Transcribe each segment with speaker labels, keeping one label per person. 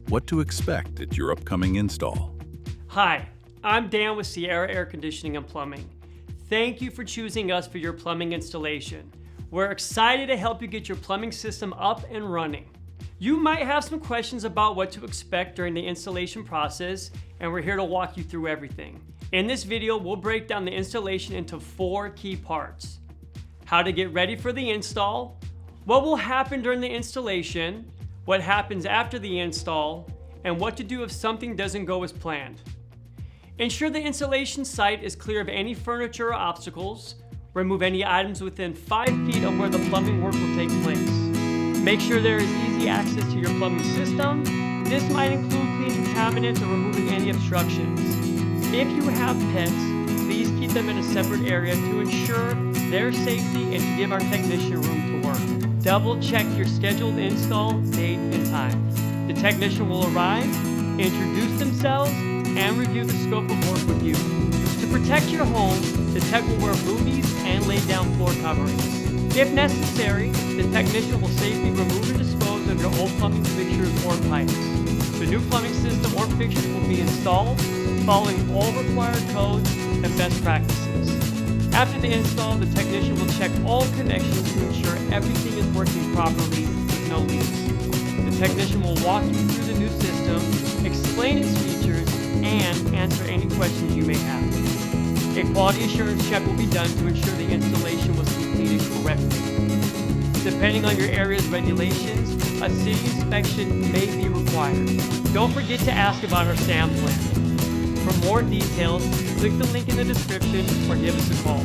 Speaker 1: what to expect at your upcoming install.
Speaker 2: Hi, I'm Dan with Sierra Air Conditioning and Plumbing. Thank you for choosing us for your plumbing installation. We're excited to help you get your plumbing system up and running. You might have some questions about what to expect during the installation process, and we're here to walk you through everything. In this video, we'll break down the installation into 4 key parts: how to get ready for the install, what will happen during the installation, what happens after the install, and what to do if something doesn't go as planned. Ensure the installation site is clear of any furniture or obstacles. Remove any items within 5 feet of where the plumbing work will take place. Make sure there is easy access to your plumbing system. This might include cleaning cabinets or removing any obstructions. If you have pets, please keep them in a separate area to ensure their safety and to give our technician room to work. Double check your scheduled install date and time. The technician will arrive, introduce themselves, and review the scope of work with you. To protect your home, the tech will wear booties and lay down floor coverings. If necessary, the technician will safely remove and dispose of your old plumbing fixtures or pipes. The new plumbing system or fixtures will be installed, following all required codes and best practices. After the install, the technician will check all connections to ensure everything is working properly with no leaks. The technician will walk you through the new system, explain its features, and answer any questions you may have. A quality assurance check will be done to ensure the installation was completed correctly. Depending on your area's regulations, a city inspection may be required. Don't forget to ask about our SAM plan. For more details, click the link in the description or give us a call.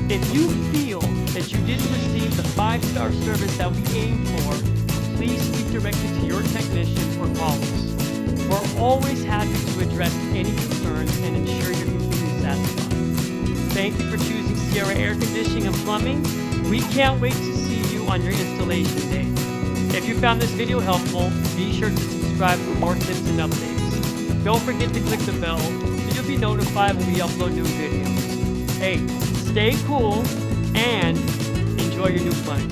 Speaker 2: If you feel that you didn't receive the 5-star service that we aim for, please speak directly to your technician or call us. We're always happy to address any concerns and ensure you're completely satisfied. Thank you for choosing Sierra Air Conditioning and Plumbing. We can't wait to see you on your installation day. If you found this video helpful, be sure to subscribe for more tips and updates. Don't forget to click the bell so you'll be notified when we upload new videos. Hey, stay cool and enjoy your new plumbing.